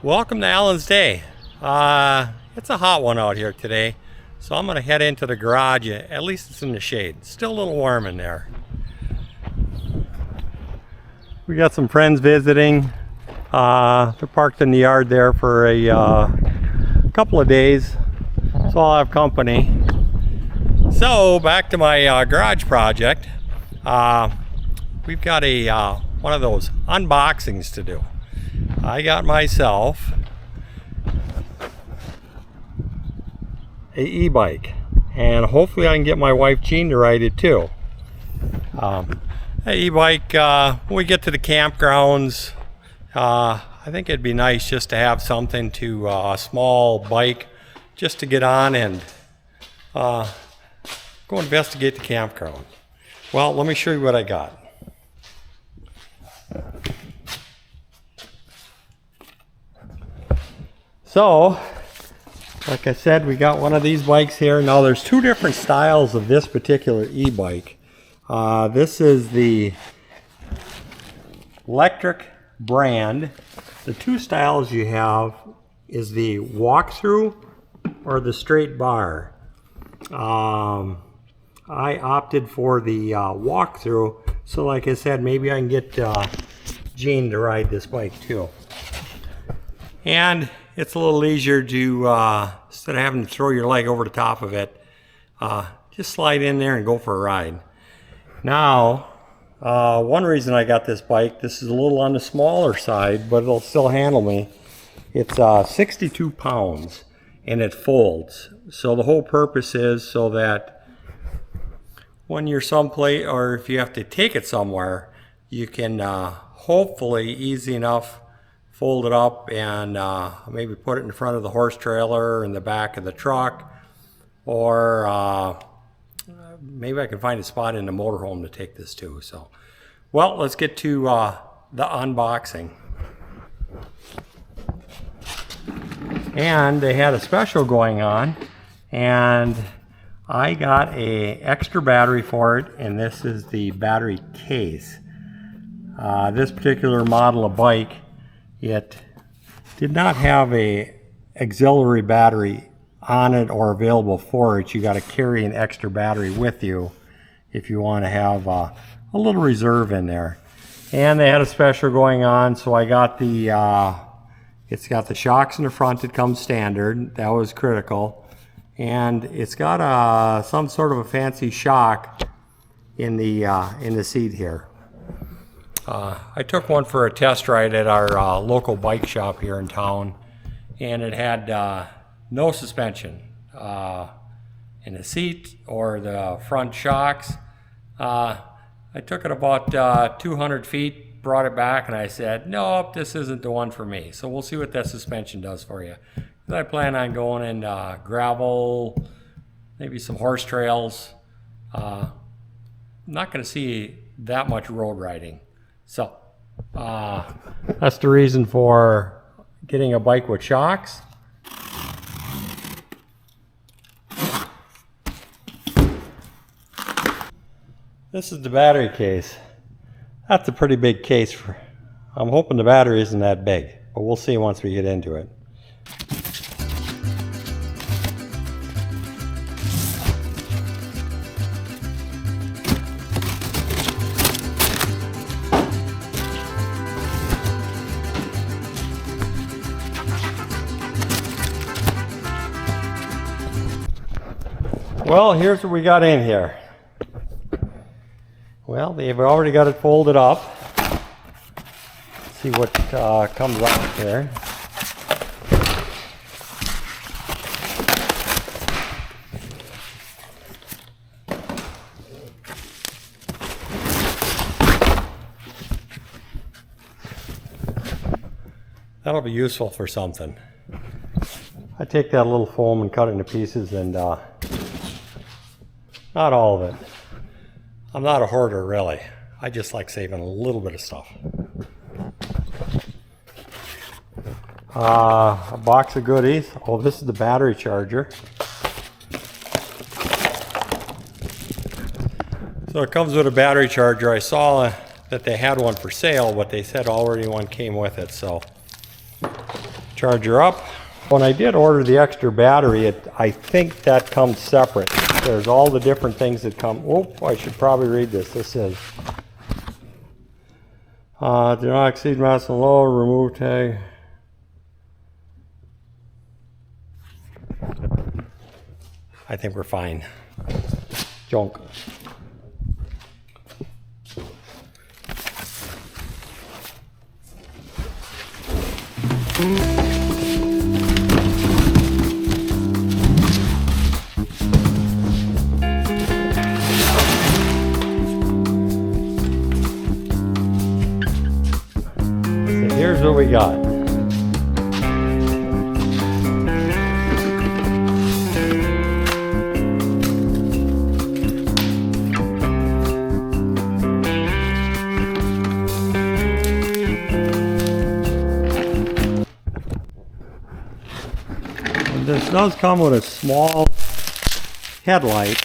Welcome to Alan's Day. It's a hot one out here today, so I'm going to head into the garage. At least it's in the shade. It's still a little warm in there. We got some friends visiting. They're parked in the yard there for a couple of days, so I'll have company. So back to my garage project. We've got one of those unboxings to do. I got myself a e-bike, and hopefully I can get my wife Jean to ride it too. An e-bike, when we get to the campgrounds, I think it'd be nice just to have something to, a small bike just to get on and go investigate the campground. Well, let me show you what I got. So, like I said, we got one of these bikes here. Now there's two different styles of this particular e-bike. This is the Lectric brand. The two styles you have is the walkthrough or the straight bar. I opted for the walkthrough, so like I said, maybe I can get Jean to ride this bike too. And it's a little easier to, instead of having to throw your leg over the top of it, just slide in there and go for a ride. Now, one reason I got this bike, this is a little on the smaller side, but it'll still handle me. It's 62 pounds and it folds. So the whole purpose is so that when you're someplace, or if you have to take it somewhere, you can hopefully easy enough fold it up and maybe put it in front of the horse trailer or in the back of the truck, or maybe I can find a spot in the motorhome to take this to. So, well, let's get to the unboxing. And they had a special going on, and I got a extra battery for it, and this is the battery case. This particular model of bike, it did not have a auxiliary battery on it or available for it. You got to carry an extra battery with you if you want to have a little reserve in there. And they had a special going on, so I got the it's got the shocks in the front. It comes standard. That was critical. And it's got some sort of a fancy shock in the seat here. I took one for a test ride at our local bike shop here in town, and it had no suspension in the seat or the front shocks. I took it about 200 feet, brought it back, and I said, nope, this isn't the one for me. So we'll see what that suspension does for you. I plan on going in gravel, maybe some horse trails. I'm not going to see that much road riding. So that's the reason for getting a bike with shocks. This is the battery case. That's a pretty big case. I'm hoping the battery isn't that big, but we'll see once we get into it. Well, here's what we got in here. Well, they've already got it folded up. Let's see what comes out here. That'll be useful for something. I take that little foam and cut it into pieces, and not all of it. I'm not a hoarder, really. I just like saving a little bit of stuff. A box of goodies. Oh, this is the battery charger. So it comes with a battery charger. I saw that they had one for sale, but they said already one came with it. So charger up. When I did order the extra battery, I think that comes separate. There's all the different things that come. Oh, I should probably read this. This says, do not exceed mass and load, remove tag. I think we're fine. Junk. So here's what we got. This does come with a small headlight,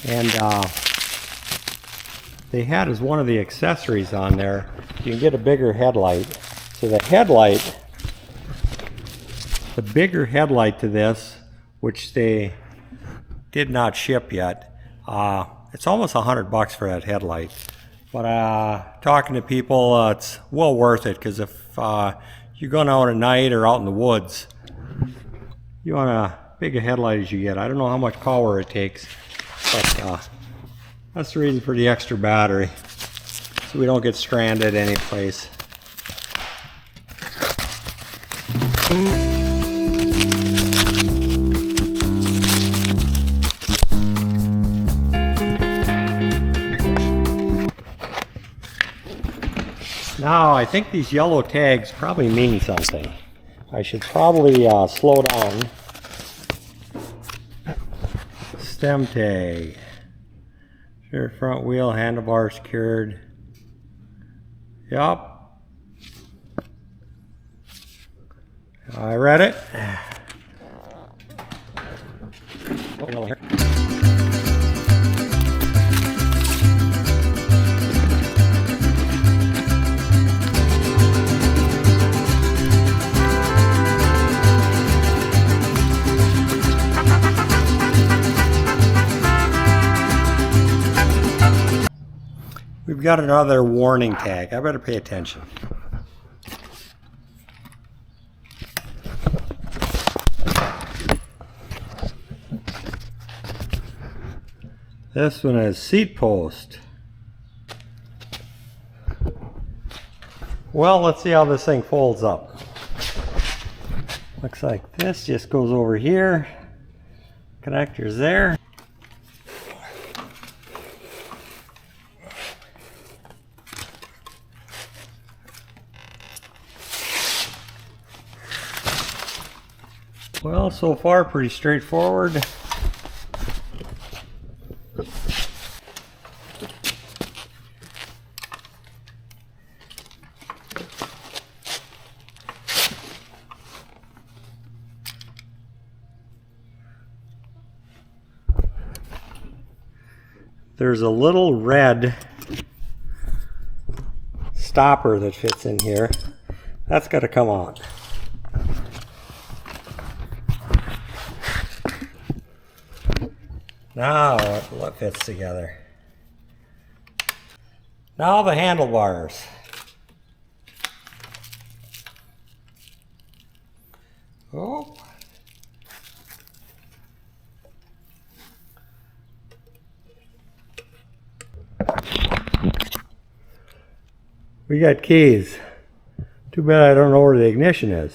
and they had as one of the accessories on there, you can get a bigger headlight. So the headlight, the bigger headlight to this, which they did not ship yet, it's almost $100 for that headlight. But talking to people, it's well worth it, because if you're going out at night or out in the woods, you want a big a headlight as you get. I don't know how much power it takes, but that's the reason for the extra battery, so we don't get stranded any place. Now, I think these yellow tags probably mean something. I should probably slow down. Stem tag. Rear front wheel, handlebar secured. Yup. I read it. We've got another warning tag. I better pay attention. This one is seat post. Well, let's see how this thing folds up. Looks like this just goes over here. Connector's there. Well, so far pretty straightforward. There's a little red stopper that fits in here. That's got to come out. Now what fits together? Now the handlebars. Oh. We got keys. Too bad I don't know where the ignition is.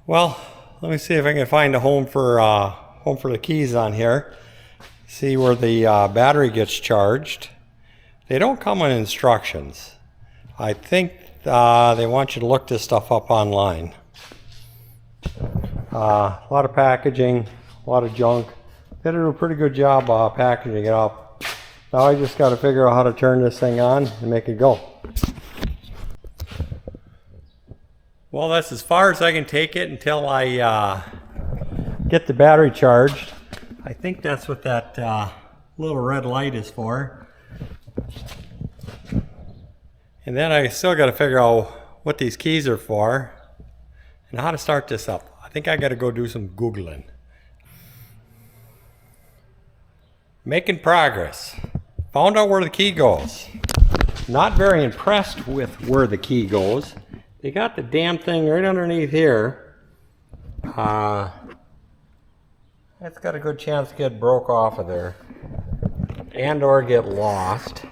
Well, let me see if I can find a home for the keys on here. See where the battery gets charged. They don't come with instructions. I think they want you to look this stuff up online. A lot of packaging, a lot of junk. They did a pretty good job packaging it up. Now I just got to figure out how to turn this thing on and make it go. Well, that's as far as I can take it until I get the battery charged. I think that's what that little red light is for. And then I still got to figure out what these keys are for and how to start this up. I think I got to go do some Googling. Making progress. Found out where the key goes. Not very impressed with where the key goes. They got the damn thing right underneath here. That's got a good chance to get broke off of there and or get lost.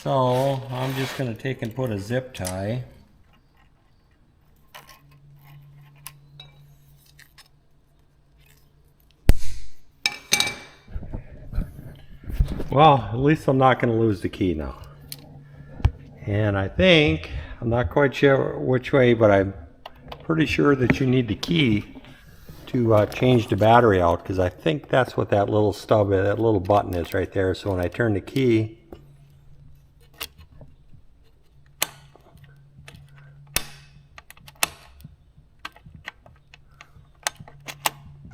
So I'm just going to take and put a zip tie. Well, at least I'm not going to lose the key now. And I think, I'm not quite sure which way, but I'm pretty sure that you need the key to change the battery out, because I think that's what that little stub, that little button is right there. So when I turn the key,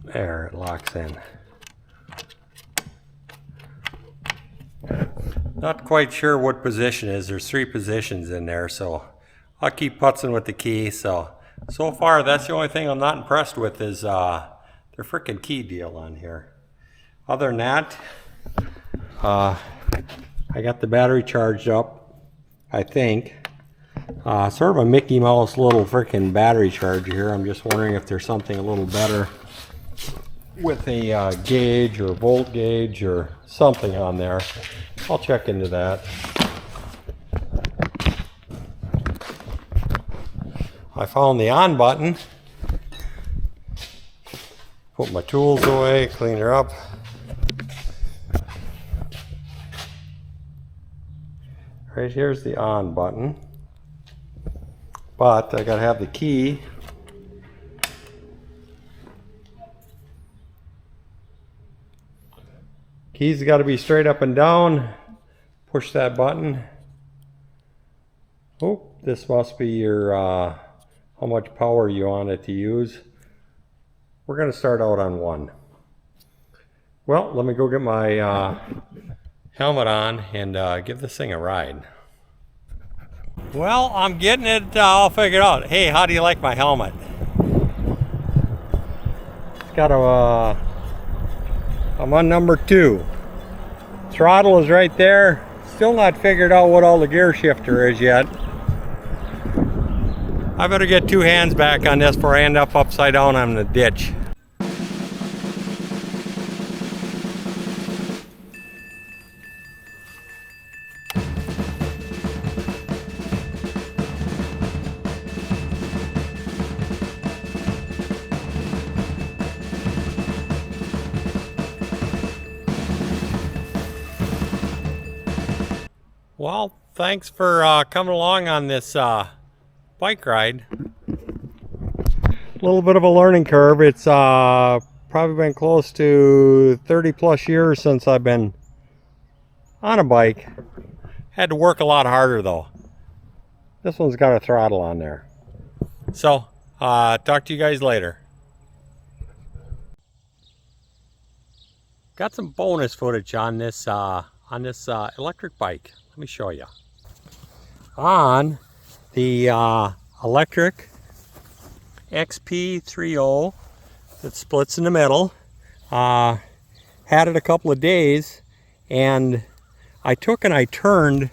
there, it locks in. Not quite sure what position is. There's 3 positions in there, so I'll keep putzing with the key. So far, that's the only thing I'm not impressed with is their frickin' key deal on here. Other than that, I got the battery charged up, I think. Sort of a Mickey Mouse little frickin' battery charger here. I'm just wondering if there's something a little better with a gauge or volt gauge or something on there. I'll check into that. I found the on button. Put my tools away, clean her up. Right here's the on button. But I gotta have the key. Keys got to be straight up and down. Push that button. Oh, this must be your how much power you want it to use. We're going to start out on 1. Well, let me go get my helmet on and give this thing a ride. Well, I'm getting it all figured out. Hey, how do you like my helmet? It's got a I'm on number 2. Throttle is right there. Still not figured out what all the gear shifter is yet. I better get 2 hands back on this before I end up upside down on the ditch. Well, thanks for coming along on this bike ride. A little bit of a learning curve. It's probably been close to 30 plus years since I've been on a bike. Had to work a lot harder though. This one's got a throttle on there. So, talk to you guys later. Got some bonus footage on this electric bike. Let me show you. On the Lectric XP 3.0 that splits in the middle, had it a couple of days, and I took and I turned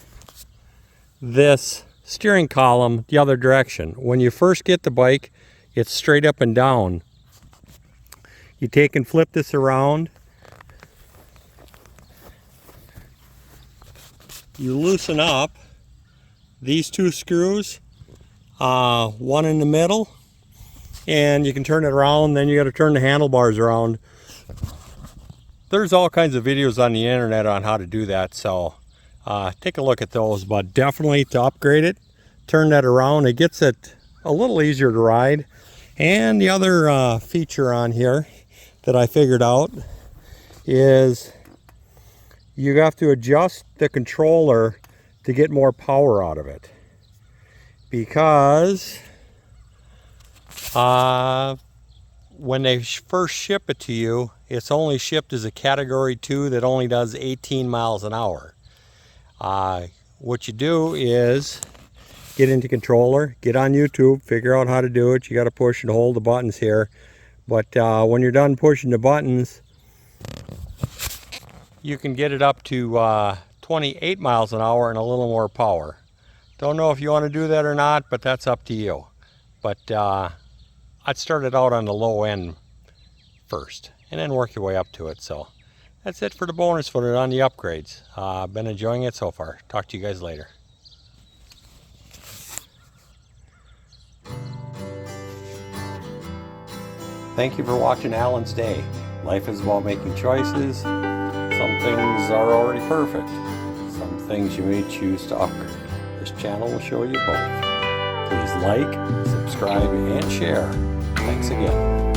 this steering column the other direction. When you first get the bike, it's straight up and down. You take and flip this around. You loosen up these 2 screws, one in the middle, and you can turn it around. Then you got to turn the handlebars around. There's all kinds of videos on the internet on how to do that, so take a look at those. But definitely to upgrade it, turn that around. It gets it a little easier to ride. And the other feature on here that I figured out is you have to adjust the controller to get more power out of it, because when they first ship it to you, it's only shipped as a category 2 that only does 18 miles an hour. What you do is get into controller, get on YouTube, figure out how to do it. You got to push and hold the buttons here. But when you're done pushing the buttons, you can get it up to 28 miles an hour and a little more power. Don't know if you want to do that or not, but that's up to you. But I'd start it out on the low end first and then work your way up to it. So that's it for the bonus footage on the upgrades. I've been enjoying it so far. Talk to you guys later. Thank you for watching Alan's Day. Life is about making choices. Some things are already perfect. Some things you may choose to upgrade. This channel will show you both. Please like, subscribe, and share. Thanks again.